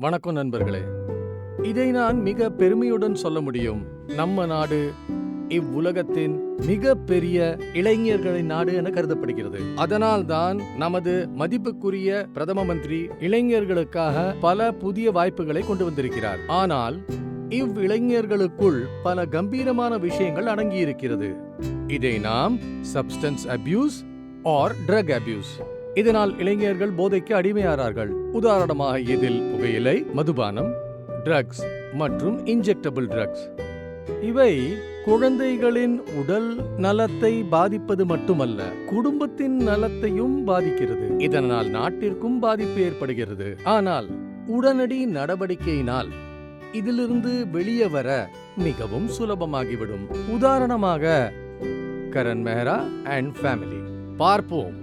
வணக்கம் நண்பர்களே. இதை நான் மிக பெருமையுடன் சொல்ல முடியும். நம்ம நாடு இவ்வுலகத்தின் மிக பெரிய இளைஞர்களின் நாடு என கருதப்படுகிறது. அதனால்தான் நமது மதிப்புக்குரிய பிரதம மந்திரி இளைஞர்களுக்காக பல புதிய வாய்ப்புகளை கொண்டு வந்திருக்கிறார். ஆனால் இவ்விளைஞர்களுக்குள் பல கம்பீரமான விஷயங்கள் அடங்கியிருக்கிறது. இதை நாம் substance abuse or drug abuse. இதனால் இளைஞர்கள் போதைக்கு அடிமையாகிறார்கள். உதாரணமாக இதில் புகையிலை, மதுபானம், ட்ரக்ஸ் மற்றும் இன்ஜெக்டபிள் ட்ரக்ஸ். இவை குழந்தைகளின் உடல் நலத்தை பாதிப்பது மட்டுமல்ல, குடும்பத்தின் நலத்தையும் பாதிக்கிறது. இதனால் நாட்டிற்கும் பாதிப்பு ஏற்படுகிறது. ஆனால் உடனடி நடவடிக்கையினால் இதிலிருந்து வெளியே வர மிகவும் சுலபமாகிவிடும். உதாரணமாக கரண் மெஹ்ரா அண்ட் ஃபேமிலி. பார்ப்போம்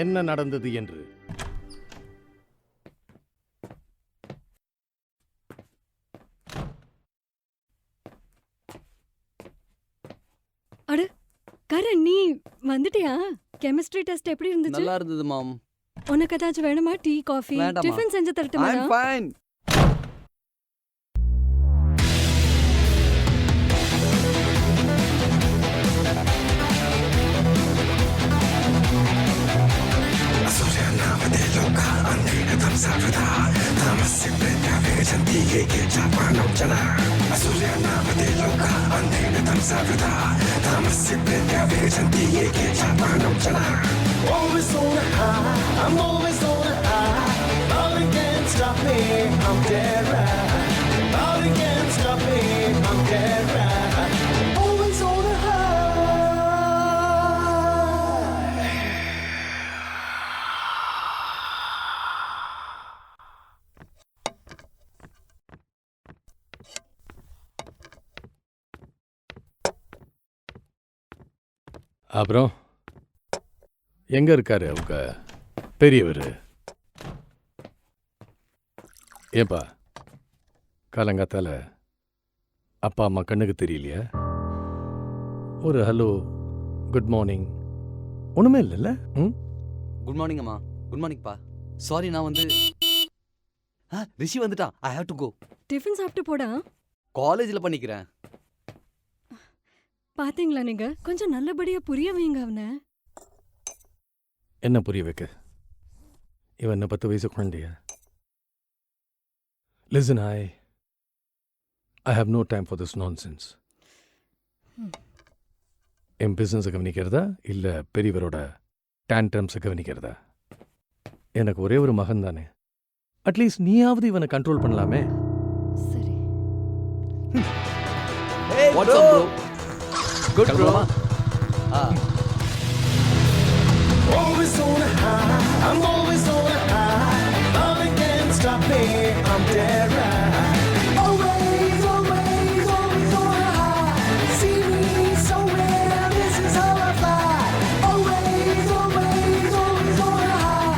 என்ன நடந்தது என்று. அட கரண், நீ வந்துட்டியா? கெமிஸ்ட்ரி டெஸ்ட் எப்படி இருந்துச்சு? நல்லா இருந்தது மாம். உனக்கு ஏதாச்சும் வேணுமா? டீ, காஃபி, வேண்டாம்மா. டிஃபன் செஞ்சு தரட்டுமா? I'm fine. Always on a high, I'm always on a high. Nothing can stop me, I'm dead right. Nothing can stop me, I'm dead right. Always on a high. அப்புறம் எங்க இருக்காரு அவங்க பெரியவர்? ஏப்பா, காலங்காத்தால அப்பா அம்மா கண்ணுக்கு தெரியலையா? ஒரு ஹலோ, குட் மார்னிங் ஒண்ணுமே இல்லைல்ல? குட் மார்னிங் அம்மா. குட் மார்னிங் பா. சாரி, நான் வந்து ரிஷி வந்துட்டான். I have to go. Tiffin சாப்பிட்டு போடா. காலேஜ்ல பண்ணிக்கிறேன். பாத்தீங்களா நீங்க? கொஞ்சம் நல்லபடியா புரிய வைங்க அவனை. என்ன புரிய வைக்க? இவன் என்ன 10 வயசு குழந்தையா? Listen, I have no time for this nonsense. என் பிசினஸை கவனிக்கிறதா இல்ல பெரியவரோட டான்ட்ரம்ஸை கவனிக்கிறதா? எனக்கு ஒரே ஒரு மகன் தானே. அட்லீஸ்ட் நீயாவது இவனை கண்ட்ரோல் பண்ணலாமே. சரி. Hey, what's up bro? Good bro. Always on a high, I'm always on a high. Nothing can stop me, I'm dead right. Always, always, always on a high. See me somewhere, this is how I fly. Always, always, always on a high.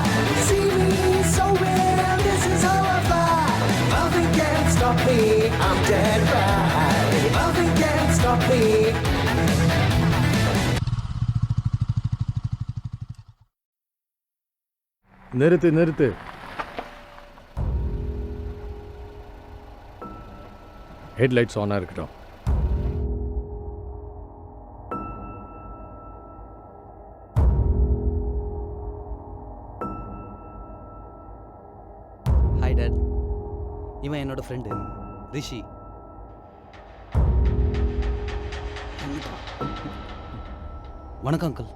See me somewhere, this is how I fly. Nothing can stop me, I'm dead right. Nothing can stop me. நிறுத்து நிறுத்து. Headlights ஆனா இருக்கட்டும். Hi dad. இவன் என்னோட friend ரிஷி. வணக்கம் uncle.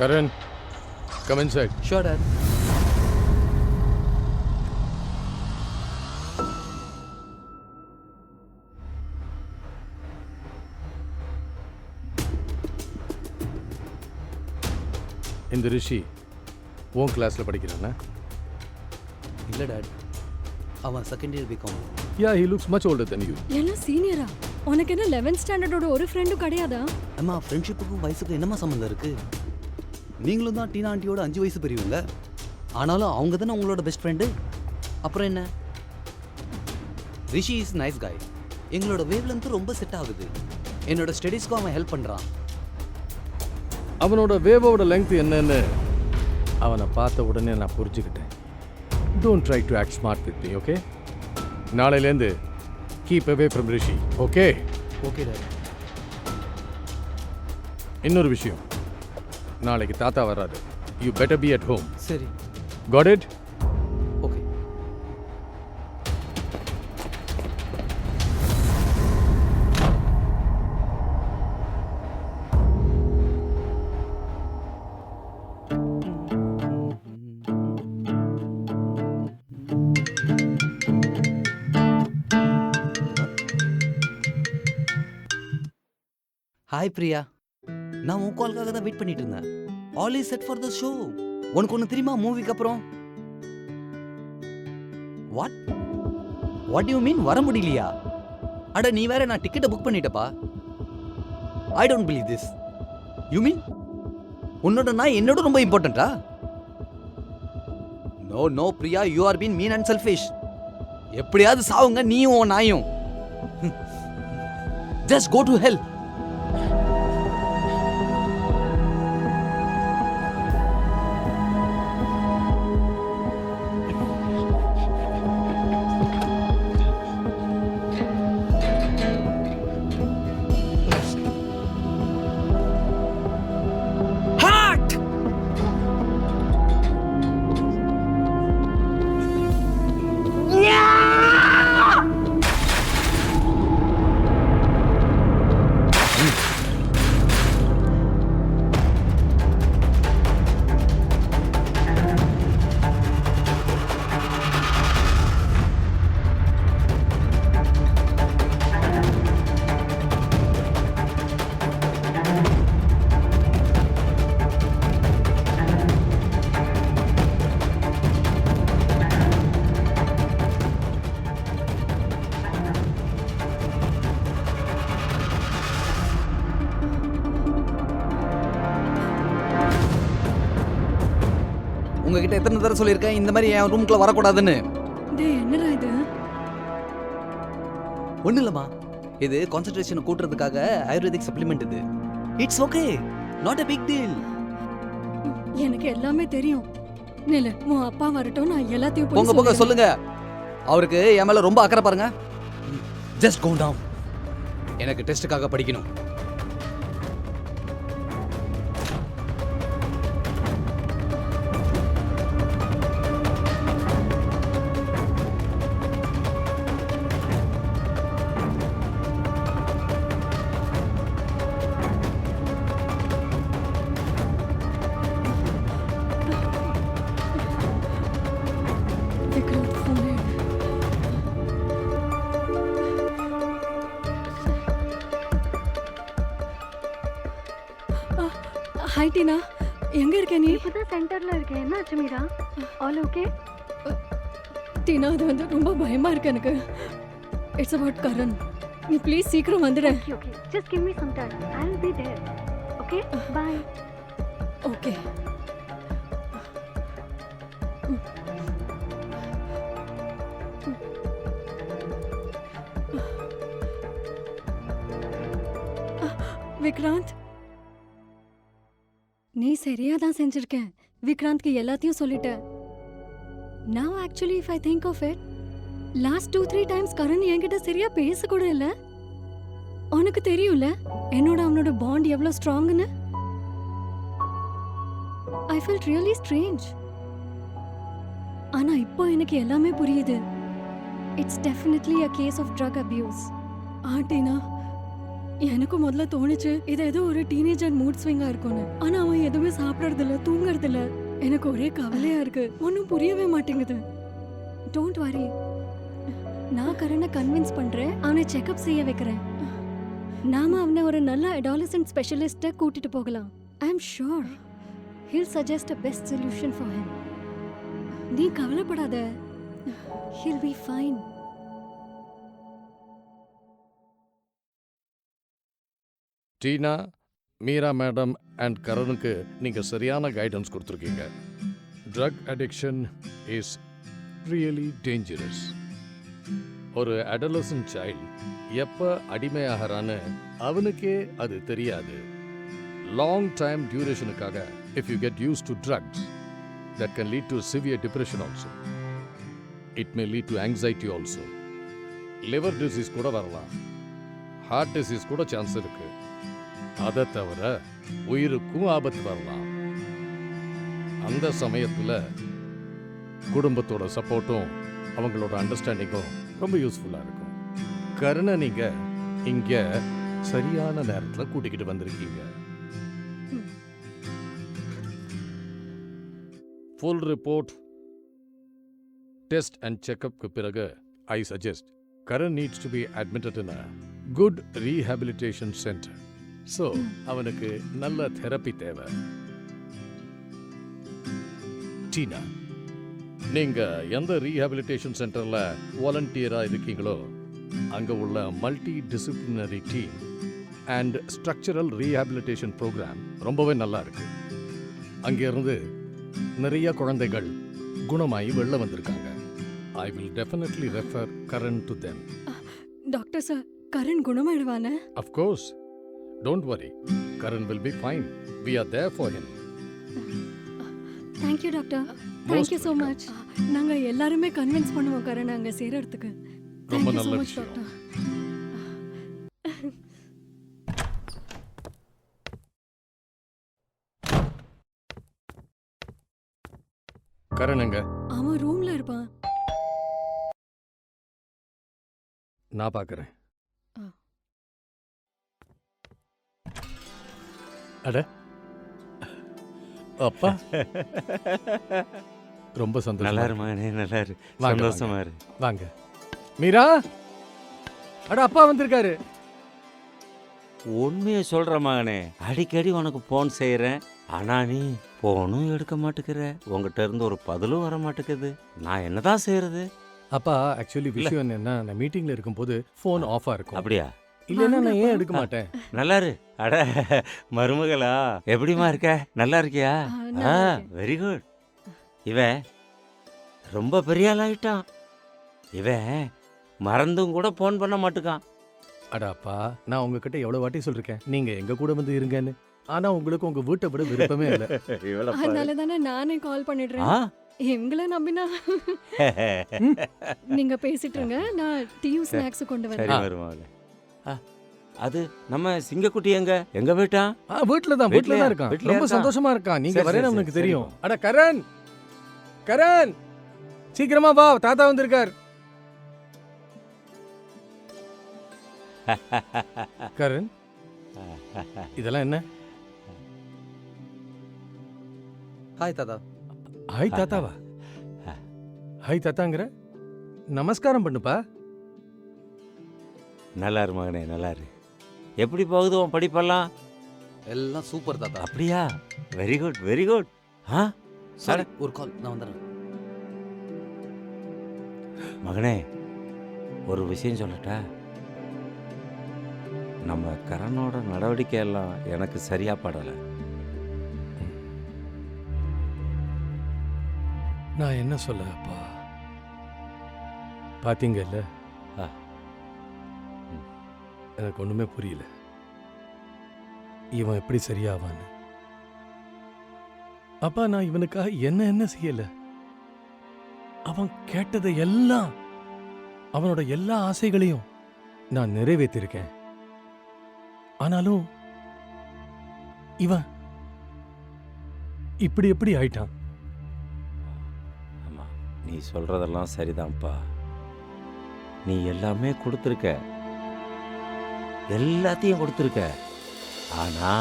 Karan, come inside. Sure, Dad. இந்த ரிஷி உன் கிளாஸ்ல படிக்கிறானா? இல்ல டாட், அவன் second year BCom. Yeah, he looks much older than you. எல்லாம் சீனியரா? உனக்கு என்ன 11th ஸ்டாண்டர்டோட ஒரு ஃப்ரெண்டும் கிடையாதா? அம்மா, ஃப்ரெண்ட்ஷிப்புக்கும் வயசுக்கும் என்னமா சம்மந்தம் இருக்கு? நீங்களும் தான் டீனா ஆண்டியோட 5 வயசு பெரியவங்க. ஆனாலும் அவங்க தானே உங்களோட பெஸ்ட் ஃப்ரெண்டு. அப்புறம் என்ன? ரிஷி இஸ் நைஸ் காய். எங்களோட வேவ்லென்த் ரொம்ப செட் ஆகுது. என்னோட ஸ்டடீஸ்க்கும் அவன் ஹெல்ப் பண்றான். அவனோட வேவோட லெங்க் என்னன்னு அவனை பார்த்த உடனே நான் புரிஞ்சுக்கிட்டேன். Don't try to act smart with me, okay? நாளையிலேருந்து keep away from Rishi, okay? Okay dad. இன்னொரு விஷயம், நாளைக்கு தாத்தா வராது. You better be at home. சரி. Got it? Okay. Hi Priya, நான் உன் கால்காக தான் வெயிட் பண்ணிட்டு இருந்தேன். All is set for the show. உனக்கு ஒன்று தெரியுமா மூவிக்கு அப்புறம்? வாட் வாட் யூ மீன் வர முடியலையா? அட நீ வேற, நான் டிக்கெட்டை புக் பண்ணிட்டப்பா. I don't believe this. You mean உன்னோட நான் என்னோட ரொம்ப இம்பார்ட்டண்டா? No no Priya, you are been mean and selfish. எப்படியாவது சாவுங்க நீயும் உன் நாயும். Just go to hell. உங்ககிட்ட எத்தனை தடவை சொல்லியிருக்கேன் இந்த மாதிரி என் ரூமுக்குள்ள வரக்கூடாதுன்னு? டேய் என்னடா இது? ஒன்றும் இல்லைம்மா, இது கான்சன்ட்ரேஷனை கூட்டுறதுக்காக ஆயுர்வேதிக் சப்ளிமெண்ட். இது it's okay, not a big deal. எனக்கு எல்லாமே தெரியும். நில உன் அப்பா வரட்டும், நான் எல்லாத்தையும் போய் போங்க போங்க சொல்லுங்க. அவருக்கு என் மேல ரொம்ப அக்கறை பாருங்க. Just go down. எனக்கு டெஸ்ட்டுக்காக படிக்கணும். விக்ராந்த் phone எடு. ஹாய் டீனா, எங்க இருக்க நீ? இப்பதான் சென்டர்ல இருக்கேன். என்ன ஆச்சு மீரா? All okay? டீனா, அது வந்து ரொம்ப பயமா இருக்கு எனக்கு. It's about Karan. நீ ப்ளீஸ் சீக்கிரம் வந்துடு. Okay okay, just give me some time. I will be there. Okay bye. Okay. Vikrant, நீ சரியா தான் செஞ்சிருக்க. விக்ராந்த்க்கு எல்லாத்தையும் சொல்லிட்ட. Now actually if I think of it, last 2-3 times Karan என்கிட்ட சரியா பேச கூட இல்ல. உனக்கு தெரியும்ல என்னோட அவனோட பாண்ட் எவ்வளவு ஸ்ட்ராங்னு. I felt really strange. ஆனா இப்போ எனக்கு எல்லாமே புரியுது. It's definitely a case of drug abuse. ஆட்டினா, எனக்கு முதல்ல தோணுச்சு இது ஏதோ ஒரு டீனேஜர் மூட் ஸ்விங்கா இருக்கும்னு. ஆனா அவன் எதுவுமே சாப்பிடறது இல்ல, தூங்கறது இல்ல. எனக்கு ஒரே கவலையா இருக்கு. ஒன்னும் புரியவே மாட்டேங்குது. டோன்ட் வரி, நான் கரணை கன்வின்ஸ் பண்றேன். அவனை செக்அப் செய்ய வைக்கிறேன். நாம அவனை ஒரு நல்ல அடாலசன்ட் ஸ்பெஷலிஸ்ட கூட்டிட்டு போகலாம். I am sure he'll suggest a best solution for him. நீ கவலைப்படாத, he'll be fine. Teena, Meera madam and கரனுக்கு நீங்கள் சரியான கைடன்ஸ் கொடுத்துருக்கீங்க. Drug addiction is really dangerous. ஒரு அடலசன்ட் சைல்டு எப்போ அடிமையாகிறான்னு அவனுக்கே அது தெரியாது. லாங் டைம் டியூரேஷனுக்காக if you get use to drugs that can lead to severe depression also. It may lead to anxiety also. Liver disease கூட வரலாம், ஹார்ட் டிசீஸ் கூட சான்ஸ் இருக்கு. அதை தவிர உயிருக்கும் ஆபத்து வரலாம். அந்த சமயத்தில் குடும்பத்தோட சப்போர்ட்டும் அவங்களோட அண்டர்ஸ்டாண்டிங்கும் ரொம்ப யூஸ்ஃபுல்லாக இருக்கும். கருணை நீங்கள் இங்கே சரியான நேரத்தில் கூட்டிக்கிட்டு வந்திருக்கீங்க. ஃபுல் ரிப்போர்ட் டெஸ்ட் அண்ட் செக்அப்க்கு பிறகு I suggest Karan needs to be admitted in a good rehabilitation centre. So அவனுக்கு நல்ல தெரப்பி தேவை. டீனா, நீங்க எந்த ரீஹாபிலிட்டேஷன் சென்டர்ல வாலண்டியரா இருக்கீங்களோ அங்க உள்ள multi disciplinary team and structural rehabilitation programme ரொம்பவே நல்லா இருக்கு. அங்கிருந்து நிறைய குழந்தைகள் குணமாயி வெளில வந்திருக்காங்க. I will definitely refer Karan to them. Doctor sir, Karan குணமாயிடுவானே? Of course. Don't worry. Karan will be fine. We are there for him. Thank you doctor. Thank you so much. நாங்கள் எல்லாருமே கன்வின்ஸ் பண்ணுவோம் கரண் அங்கே சேர்றதுக்கு. ரொம்ப தேங்க்யூ ஸோ நல்ல மச் விஷயம். டாக்டர். கரண் எங்க? அவன் ரூம்ல இருப்பான். நான் பார்க்கறேன். ஆ. அட அப்பா, ரொம்ப சந்தோஷம். நல்லா இரு மகனே, நல்லா இரு, வாங்க, சந்தோஷமா இரு. வாங்க. மீரா, அட அப்பா வந்திருக்காரு. உண்மையை சொல்ற மகனே, அடிக்கடி உனக்கு போன் செய்யறேன், ஆனா நீ போனும் எடுக்க மாட்டேங்கிற, உங்ககிட்ட இருந்து ஒரு பதிலும் வர மாட்டேங்குது. நான் என்னதான் செய்யறது? அப்பா, ஆக்சுவலி விஷயம் என்னன்னா, நான் மீட்டிங்ல இருக்கும்போது ஃபோன் ஆஃபா இருக்கும். அப்படியா? இல்லைன்னா நான் ஏன் எடுக்க மாட்டேன்? நல்லா இரு. அட மருமகளா, எப்படிமா இருக்க? நல்லா இருக்கியா? நல்லா இருக்கேன். Very good. இவன் ரொம்ப பெரிய ஆள் ஆயிட்டான். இவன் மறந்தும் கூட போன் பண்ண மாட்டுக்கான். அட அப்பா, நான் உங்ககிட்ட எவ்வளவு வாட்டி சொல்லிருக்கேன் நீங்க எங்க கூட வந்து இருங்கன்னு. ஆனா உங்களுக்கு உங்க வீட்டை விட விருப்பமே இல்லை. அதனால தானே நானே கால் பண்ணிடுறேன். எங்களை நம்பினா நீங்க பேசிட்டு இருங்க, நான் டீயும் ஸ்நாக்ஸ் கொண்டு சரி வரேன். மருமகளே. அது நம்ம சிங்கக்குட்டி எங்க போயிட்டான்? வீட்டுல தான் இருக்கான். வீட்லயா ரொம்ப இருக்கான்? சந்தோஷமா இருக்கான். நீங்க சரி, வரேன்னு சரி, அவனுக்கு சரி, தெரியும். சரி. அட கரண், கரண் சீக்கிரமா வா, தாத்தா வந்திருக்கார். கரண், இதெல்லாம் என்ன? ஹாய் தாத்தா. ஹாய் தாத்தாவா? ஹாய் தாத்தாங்கிற? நமஸ்காரம் பண்ணுப்பா. நல்லா இரு மகனே, நல்லா இரு. எப்படி போகுது உன் படிப்பெல்லாம்? எல்லாம் சூப்பர் தாத்தா. அப்படியா? Very good, very good. Sorry, ஒரு கால், நான் வந்துடுறேன். மகனே, ஒரு விஷயம் சொல்லட்டா? நம்ம கரணோட நடவடிக்கை எல்லாம் எனக்கு சரியா படலை. நான் என்ன சொல்ல அப்பா? பாத்தீங்கல்ல, ஆ. எனக்கு ஒண்ணுமே புரியல. இவன் எப்படி சரியாவான்னு. அப்பா, நான் இவனுக்காக என்ன செய்யல. அவன் கேட்டதை எல்லாம், அவனோட எல்லா ஆசைகளையும் நான் நிறைவேற்றிருக்கேன். ஆனாலும் இவன் இப்படி எப்படி ஆயிட்டான்? ஆமா, நீ சொல்றதெல்லாம் சரிதான்ப்பா. நீ எல்லாமே கொடுத்துருக்க, எல்லாத்தையும் கொடுத்துருக்க. ஆனா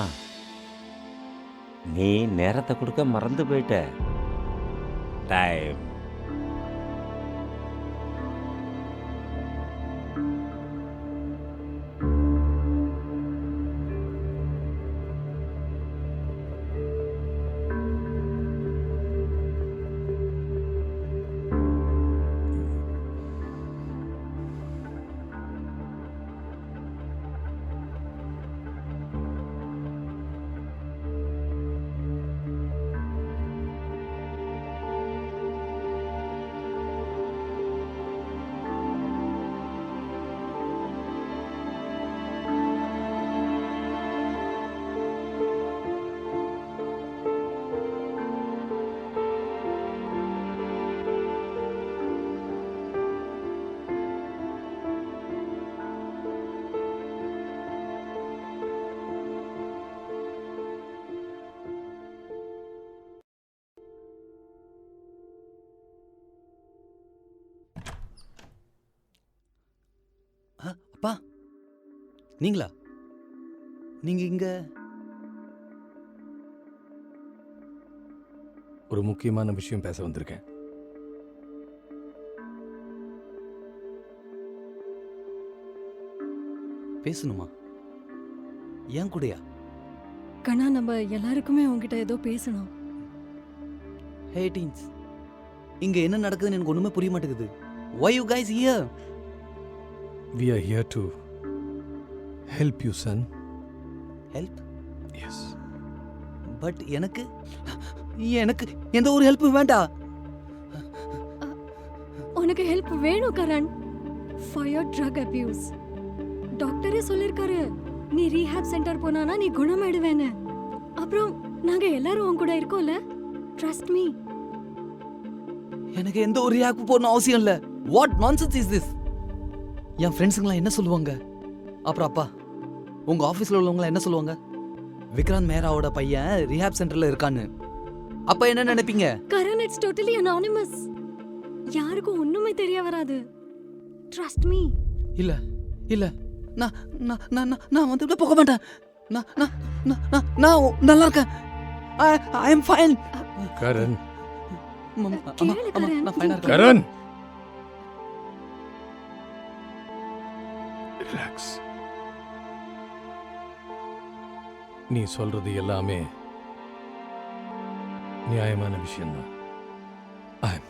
நீ நேரத்தை கொடுக்க மறந்து போயிட்ட. டைம். அப்பா நீங்களா? நீங்க இங்க? ஒரு முக்கியமான விஷயம் பேச வந்திருக்கேன். பேசணுமா? ஏன் கூடயா? கண்ணா, நம்ம எல்லாருக்குமே உங்ககிட்ட ஏதோ பேசணும். ஹே டீன்ஸ், இங்க என்ன நடக்குதுன்னு எனக்கு ஒண்ணுமே புரிய மாட்டேங்குது. Why you guys here? We are here to help you, son. Help? Yes. But எனக்கு எந்த ஒரு ஹெல்ப்பும் வேண்டாம். உனக்கு ஹெல்ப் வேணும் Karan. For your drug abuse. டாக்டரே சொல்லிருக்காரு, நீ ரீஹாப் சென்டர் போனானா நீ குணமாயிடுவேன்னு. அப்புறம் நாங்க எல்லாரும் உன் கூட இருக்கோம்ல. Trust me. எனக்கு எந்த ஒரு ரியாக்ட் போடணும் அவசியம் இல்ல. What nonsense is this? என் ஃப்ரெண்ட்ஸுங்களாம் என்ன சொல்லுவாங்க? அப்புறம் அப்பா, உங்க ஆஃபீஸில் உள்ளவங்களாம் என்ன சொல்லுவாங்க? விக்ராந்த் மேராவோட பையன் ரிஹாப் சென்டர்ல இருக்கான்னு. அப்ப என்ன நினைப்பீங்க? Karan, it's totally anonymous. யாருக்கும் ஒண்ணுமே தெரிய வராது. Trust me. இல்ல இல்ல, நான் நான் நான் நான் வந்து போக மாட்டேன். நான் நான் நான் நான் நல்லா இருக்கேன். ஐ அம் ஃபைன். கரண். கேளு கரண். நான் ஃபைனா இருக்கேன். கரண். ரிலாக்ஸ். நீ சொல்றது எல்லாமே நியாயமான விஷயம்தான். I'm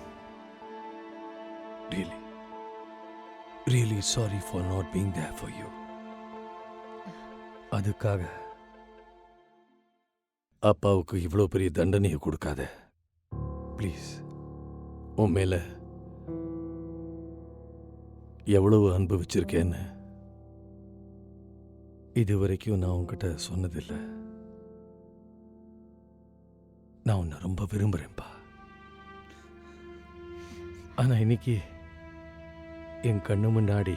really sorry for not being there for you. அதுக்காக அப்பாவுக்கு இவ்வளோ பெரிய தண்டனையை கொடுக்காத ப்ளீஸ். உன் மேல எவ்வளவு அன்பு வச்சிருக்கேன்னு இது வரைக்கும் நான் உன்கிட்ட சொன்னதில்லை. நான் உன்னை ரொம்ப விரும்புறேன்ப்பா. ஆனா இன்னைக்கு என் கண்ணு முன்னாடி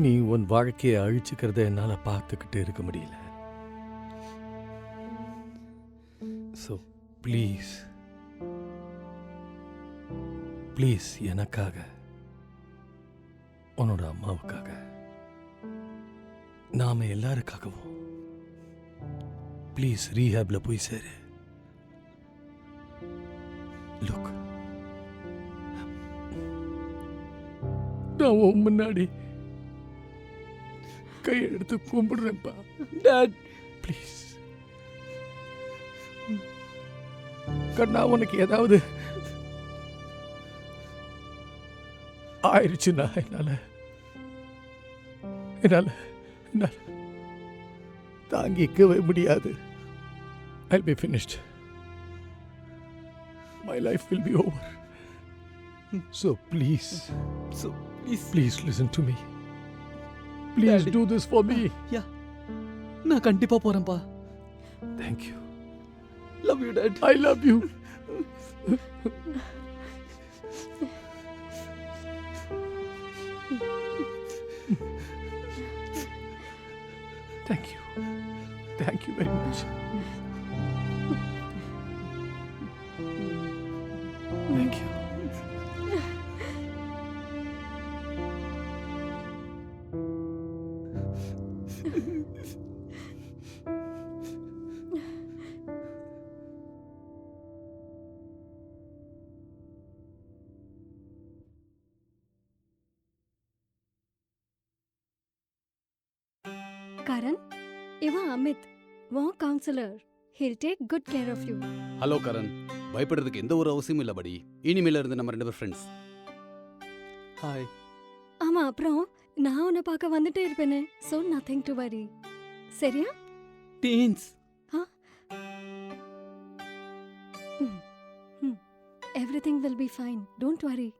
நீ உன் வாழ்க்கையை அழிச்சுக்கிறத என்னால பார்த்துக்கிட்டு இருக்க முடியல. ஸோ ப்ளீஸ் ப்ளீஸ், எனக்காக, உன்னோட அம்மாவுக்காக, நாம எல்லாருக்காகவும் ப்ளீஸ் ரீஹேப்ல போய் சேரு. லுக், நான் உன் முன்னாடி கையெடுத்து கும்பிடுறேன்ப்பா. Dot please. கண்ணா, உனக்கு ஏதாவது ஆயிடுச்சுன்னா என்னால தாங்கிக்கவே முடியாது. I'll be finished. My life will be over. So please listen to me. Please Daddy. do this for me. யா, நான் கண்டிப்பா போறேன்ப்பா. Thank you. Love you dot. I love you. Thank you. Thank you very much. Thank you. Karan, இவன் அமித், உன் counsellor. He'll take good care of you. Hello Karan, பயப்படுறதுக்கு எந்த ஒரு அவசியமும் இல்லை படி. இனிமேல இருந்து நம்ம 2 பேர் ஃப்ரெண்ட்ஸ். ஹாய். ஆமா, அப்புறம் நான் உன்னை பார்க்க வந்துட்டே இருப்பேனே. So nothing to worry. சரியா? Teens. Everything will be fine. Don't worry.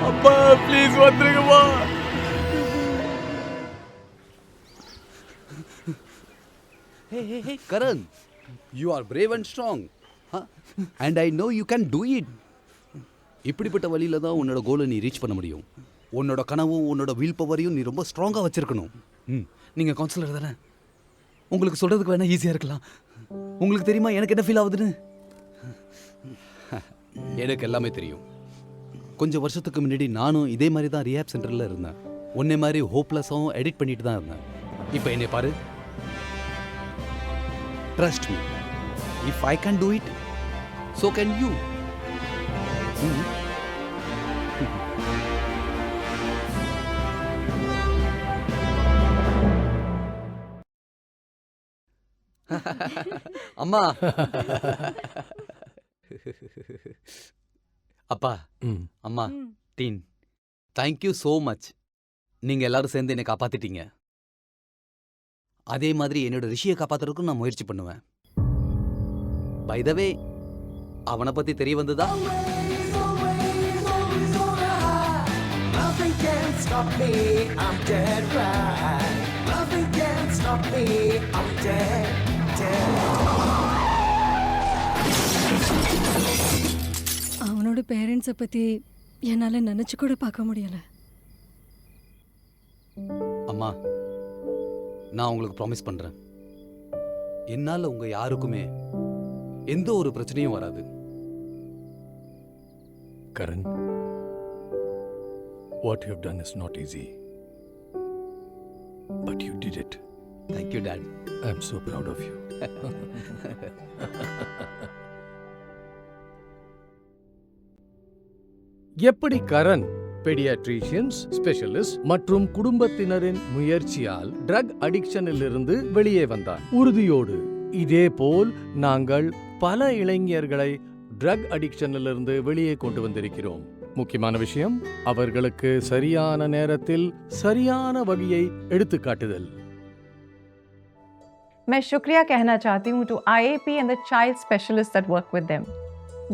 அப்பா please வந்துருங்கப்பா. Hey, Karan, you are brave and strong. Huh? And I know you can do it. இப்படிப்பட்ட வழியில தான் உன்னோட கோலை நீ ரீச் பண்ண முடியும். உன்னோட கனவும் உன்னோட வில் பவரையும் நீ ரொம்ப ஸ்ட்ராங்காக வச்சிருக்கணும். நீங்கள் கவுன்சிலர் தானே, உங்களுக்கு சொல்கிறதுக்கு வேணால் ஈஸியாக இருக்கலாம். உங்களுக்கு தெரியுமா எனக்கு என்ன ஃபீல் ஆகுதுன்னு? எனக்கு எல்லாமே தெரியும். கொஞ்சம் வருஷத்துக்கு முன்னாடி நானும் இதே மாதிரி தான் ரிஹாப் சென்டரில் இருந்தேன். உன்னை மாதிரி ஹோப்லெஸ்ஸாகவும் எடிட் பண்ணிட்டு தான் இருந்தேன். இப்போ என்னை பாரு. Trust me. If I can do it, so can you. அம்மா. அப்பா, அம்மா, டீன், தேங்க்யூ ஸோ மச். நீங்கள் எல்லாரும் சேர்ந்து என்னை காப்பாற்றிட்டீங்க. அதே மாதிரி என்னோட ரிஷியை காப்பாற்றுறதுக்கும் நான் முயற்சி பண்ணுவேன். பை த வே, அவனை பற்றி தெரிய வந்ததா? Nothing can stop me, I'm dead right. Nothing can stop me, I'm dead, dead. அவனோட பேரண்ட்ஸை பற்றி என்னால் நினச்சி கூட பார்க்க முடியலை. அம்மா, நான் உங்களுக்கு ப்ராமிஸ் பண்ணுறேன், என்னால் உங்கள் யாருக்குமே எந்த ஒரு பிரச்சனையும் வராது. Karan, what you have done is not easy. But you did it. Thank you dot. I'm so proud of you. எப்படி கரண் பெடியாட்ரிஷியன்ஸ், ஸ்பெஷலிஸ்ட் மற்றும் குடும்பத்தினரின் முயற்சியால் ட்ரக் அடிக்ஷனில் இருந்து வெளியே வந்தார் உறுதியோடு. இதேபோல் நாங்கள் பல இளைஞர்களை ட்ரக் அடிக்ஷனிலிருந்து வெளியே கொண்டு வந்திருக்கிறோம். முக்கியமான விஷயம், அவர்களுக்கு சரியான நேரத்தில் சரியான வழியை எடுத்துக்காட்டுதல். मैं शुक्रिया कहना चाहती हूँ to IAP and the child specialists that work with them.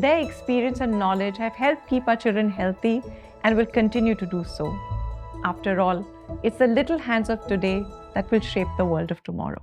Their experience and knowledge have helped keep our children healthy and will continue to do so. After all, it's the little hands of today that will shape the world of tomorrow.